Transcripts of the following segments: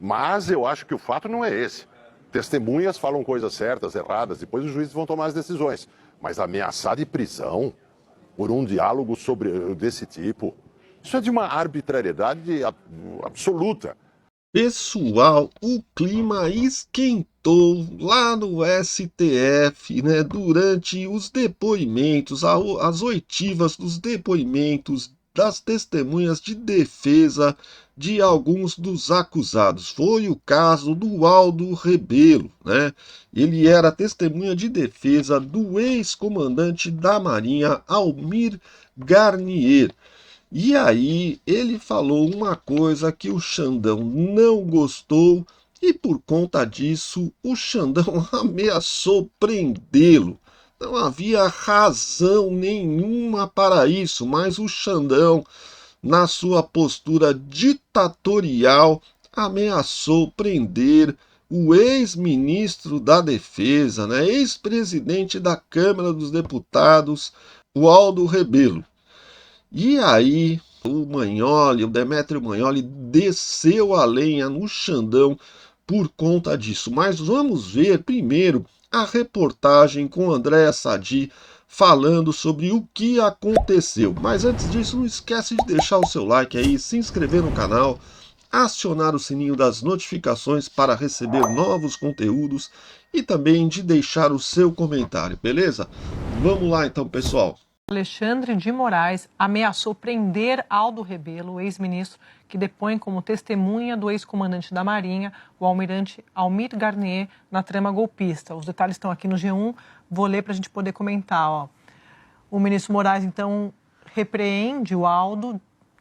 Mas eu acho que o fato não é esse. Testemunhas falam coisas certas, erradas, depois os juízes vão tomar as decisões. Mas ameaçar de prisão por um diálogo desse tipo, isso é de uma arbitrariedade absoluta. Pessoal, o clima esquentou lá no STF, né, durante os depoimentos, as oitivas dos depoimentos das testemunhas de defesa de alguns dos acusados. Foi o caso do Aldo Rebelo, né? Ele era testemunha de defesa do ex-comandante da Marinha, Almir Garnier. E aí ele falou uma coisa que o Xandão não gostou e por conta disso o Xandão ameaçou prendê-lo. Não havia razão nenhuma para isso, mas o Xandão, na sua postura ditatorial, ameaçou prender o ex-ministro da Defesa, né, ex-presidente da Câmara dos Deputados, o Aldo Rebelo. E aí, o Demétrio Magnoli, desceu a lenha no Xandão por conta disso. Mas vamos ver primeiro a reportagem com Andréa Sadi falando sobre o que aconteceu. Mas antes disso, não esquece de deixar o seu like aí, se inscrever no canal, acionar o sininho das notificações para receber novos conteúdos e também de deixar o seu comentário, beleza? Vamos lá então, pessoal. Alexandre de Moraes ameaçou prender Aldo Rebelo, ex-ministro, que depõe como testemunha do ex-comandante da Marinha, o almirante Almir Garnier, na trama golpista. Os detalhes estão aqui no G1, vou ler para a gente poder comentar. Ó. O ministro Moraes, então, repreende o Aldo,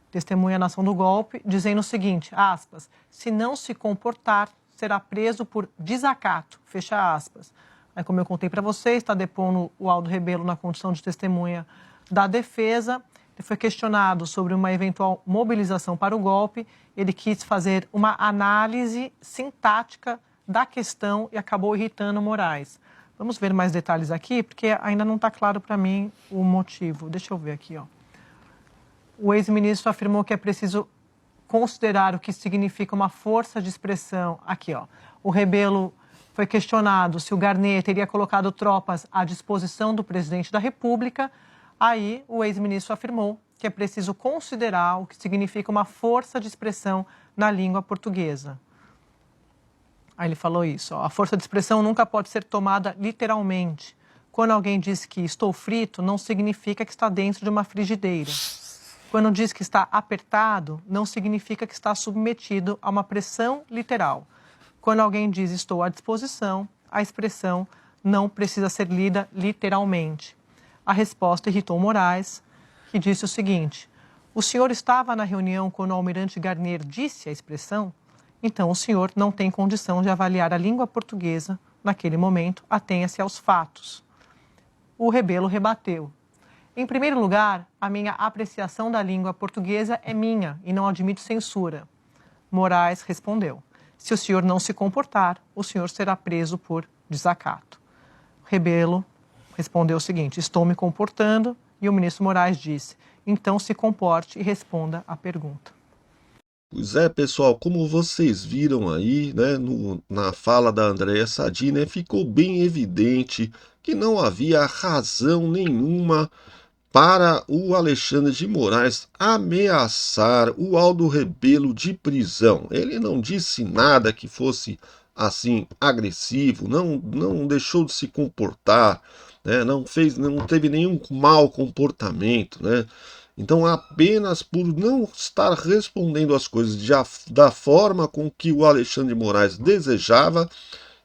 testemunha na ação do golpe, dizendo o seguinte, aspas, se não se comportar, será preso por desacato, fecha aspas. Aí, como eu contei para vocês, está depondo o Aldo Rebelo na condição de testemunha da defesa. Ele foi questionado sobre uma eventual mobilização para o golpe. Ele quis fazer uma análise sintática da questão e acabou irritando Moraes. Vamos ver mais detalhes aqui, porque ainda não está claro para mim o motivo. Deixa eu ver aqui. Ó. O ex-ministro afirmou que é preciso considerar o que significa uma força de expressão. Aqui, ó. O Rebelo foi questionado se o Garnier teria colocado tropas à disposição do presidente da República. Aí, o ex-ministro afirmou que é preciso considerar o que significa uma força de expressão na língua portuguesa. Aí ele falou isso, ó, a força de expressão nunca pode ser tomada literalmente. Quando alguém diz que estou frito, não significa que está dentro de uma frigideira. Quando diz que está apertado, não significa que está submetido a uma pressão literal. Quando alguém diz estou à disposição, a expressão não precisa ser lida literalmente. A resposta irritou Moraes, que disse o seguinte, o senhor estava na reunião quando o almirante Garnier disse a expressão? Então o senhor não tem condição de avaliar a língua portuguesa naquele momento, atenha-se aos fatos. O Rebelo rebateu. Em primeiro lugar, a minha apreciação da língua portuguesa é minha e não admito censura. Moraes respondeu. Se o senhor não se comportar, o senhor será preso por desacato. Rebelo respondeu o seguinte, estou me comportando, e o ministro Moraes disse, então se comporte e responda à pergunta. Pois é, pessoal, como vocês viram aí, né, na fala da Andréa Sadi, né, ficou bem evidente que não havia razão nenhuma para o Alexandre de Moraes ameaçar o Aldo Rebelo de prisão. Ele não disse nada que fosse assim agressivo, não deixou de se comportar, né, não teve nenhum mau comportamento, né? Então, apenas por não estar respondendo as coisas da forma com que o Alexandre de Moraes desejava,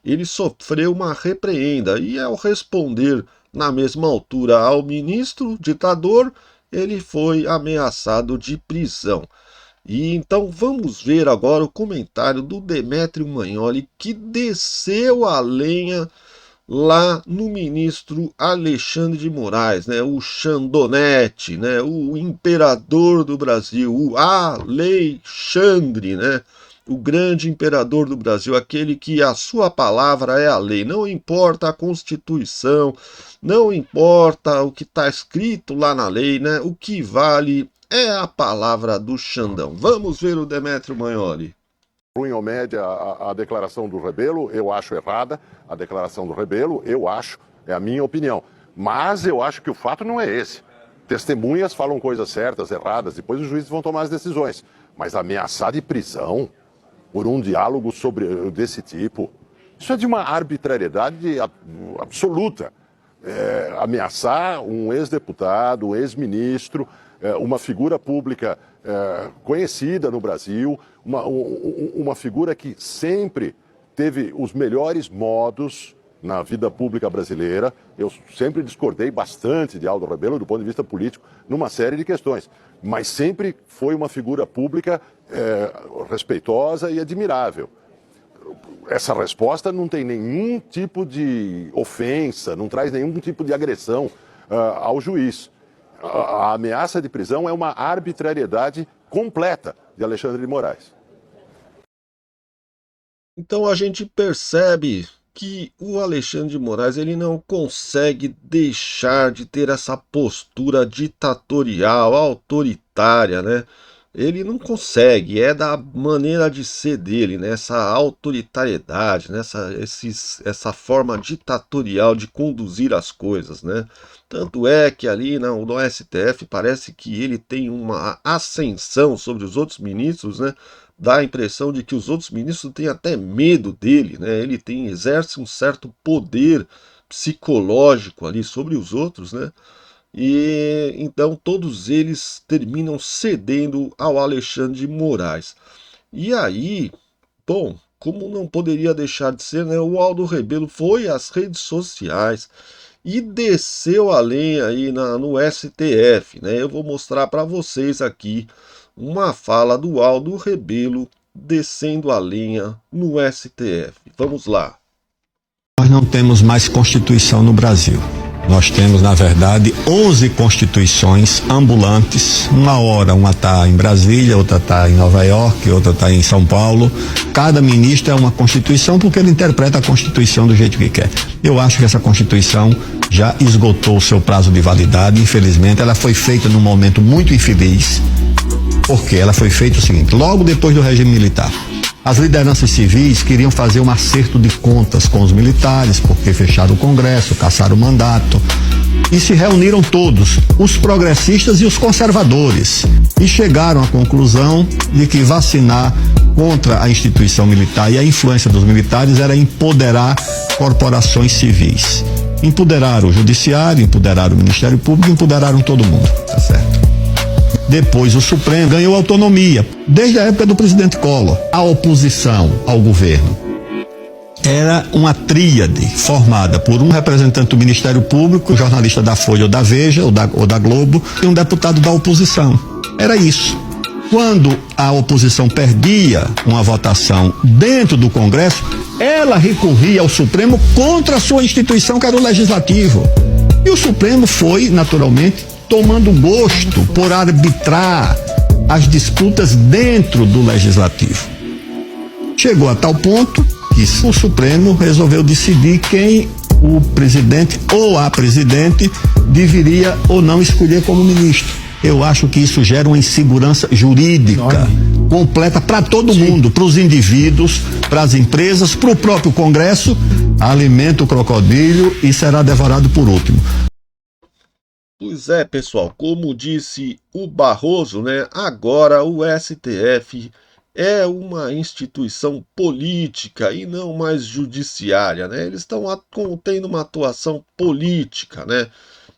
ele sofreu uma repreenda. E ao responder na mesma altura ao ministro ditador, ele foi ameaçado de prisão. E então vamos ver agora o comentário do Demétrio Magnoli, que desceu a lenha lá no ministro Alexandre de Moraes, né, o Xandonete, né, o imperador do Brasil, o Alexandre, né, o grande imperador do Brasil, aquele que a sua palavra é a lei, não importa a Constituição, não importa o que está escrito lá na lei, né, o que vale é a palavra do Xandão. Vamos ver o Demétrio Magnoli. Punham média a declaração do Rebelo, eu acho errada a declaração do Rebelo, eu acho, é a minha opinião. Mas eu acho que o fato não é esse. Testemunhas falam coisas certas, erradas, depois os juízes vão tomar as decisões. Mas ameaçar de prisão por um diálogo desse tipo, isso é de uma arbitrariedade absoluta. Ameaçar um ex-deputado, um ex-ministro, uma figura pública conhecida no Brasil, uma figura que sempre teve os melhores modos na vida pública brasileira. Eu sempre discordei bastante de Aldo Rebelo do ponto de vista político numa série de questões, mas sempre foi uma figura pública respeitosa e admirável. Essa resposta não tem nenhum tipo de ofensa, não traz nenhum tipo de agressão ao juiz. A ameaça de prisão é uma arbitrariedade completa de Alexandre de Moraes. Então a gente percebe que o Alexandre de Moraes ele não consegue deixar de ter essa postura ditatorial, autoritária, né? Ele não consegue, é da maneira de ser dele, né? Essa autoritariedade, né? Essa forma ditatorial de conduzir as coisas, né? Tanto é que ali no STF parece que ele tem uma ascensão sobre os outros ministros, né? Dá a impressão de que os outros ministros têm até medo dele, né? Ele exerce um certo poder psicológico ali sobre os outros, né? E então todos eles terminam cedendo ao Alexandre de Moraes. E aí, bom, como não poderia deixar de ser, né? O Aldo Rebelo foi às redes sociais e desceu a lenha aí no STF, né? Eu vou mostrar para vocês aqui uma fala do Aldo Rebelo descendo a lenha no STF. Vamos lá. Nós não temos mais Constituição no Brasil. Nós temos, na verdade, 11 constituições ambulantes. Uma hora, uma está em Brasília, outra está em Nova York, outra está em São Paulo. Cada ministro é uma Constituição porque ele interpreta a Constituição do jeito que quer. Eu acho que essa Constituição já esgotou o seu prazo de validade. Infelizmente, ela foi feita num momento muito infeliz, porque ela foi feita o seguinte, logo depois do regime militar. As lideranças civis queriam fazer um acerto de contas com os militares, porque fecharam o Congresso, cassaram o mandato, e se reuniram todos, os progressistas e os conservadores, e chegaram à conclusão de que vacinar contra a instituição militar e a influência dos militares era empoderar corporações civis. Empoderaram o judiciário, empoderaram o Ministério Público, empoderaram todo mundo, tá certo? Depois o Supremo ganhou autonomia, desde a época do presidente Collor. A oposição ao governo era uma tríade formada por um representante do Ministério Público, um jornalista da Folha ou da Veja ou da Globo e um deputado da oposição. Era isso. Quando a oposição perdia uma votação dentro do Congresso, ela recorria ao Supremo contra a sua instituição, que era o Legislativo. E o Supremo foi, naturalmente, tomando gosto por arbitrar as disputas dentro do Legislativo. Chegou a tal ponto que o Supremo resolveu decidir quem o presidente ou a presidente deveria ou não escolher como ministro. Eu acho que isso gera uma insegurança jurídica completa para todo mundo, para os indivíduos, para as empresas, para o próprio Congresso. Alimenta o crocodilo e será devorado por último. Pois é, pessoal, como disse o Barroso, né? Agora o STF é uma instituição política e não mais judiciária, né? Eles estão tendo uma atuação política, né?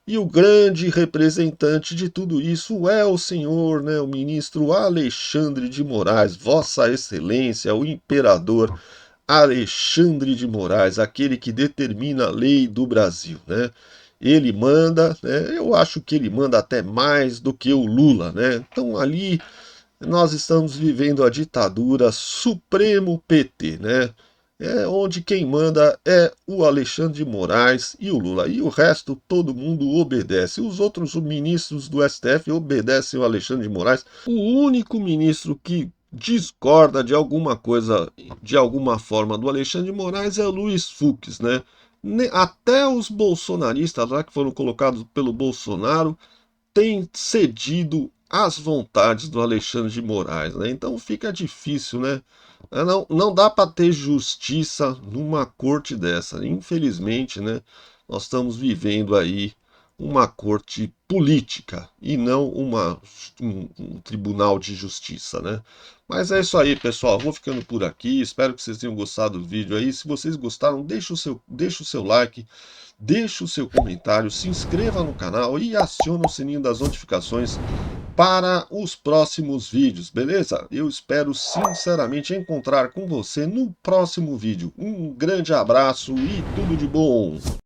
E o grande representante de tudo isso é o senhor, né? O ministro Alexandre de Moraes, Vossa Excelência, o imperador Alexandre de Moraes, aquele que determina a lei do Brasil, né? Ele manda, né? Eu acho que ele manda até mais do que o Lula, né? Então ali nós estamos vivendo a ditadura Supremo PT, né? Onde quem manda é o Alexandre de Moraes e o Lula. E o resto todo mundo obedece. Os outros ministros do STF obedecem o Alexandre de Moraes. O único ministro que discorda de alguma coisa, de alguma forma, do Alexandre de Moraes é o Luiz Fux, né? Até os bolsonaristas lá que foram colocados pelo Bolsonaro têm cedido às vontades do Alexandre de Moraes, né? Então fica difícil, né? Não dá para ter justiça numa corte dessa. Infelizmente, né? Nós estamos vivendo aí uma corte política e não um tribunal de justiça, né? Mas é isso aí, pessoal. Vou ficando por aqui. Espero que vocês tenham gostado do vídeo aí. Se vocês gostaram, deixa o seu like, deixa o seu comentário, se inscreva no canal e acione o sininho das notificações para os próximos vídeos, beleza? Eu espero sinceramente encontrar com você no próximo vídeo. Um grande abraço e tudo de bom!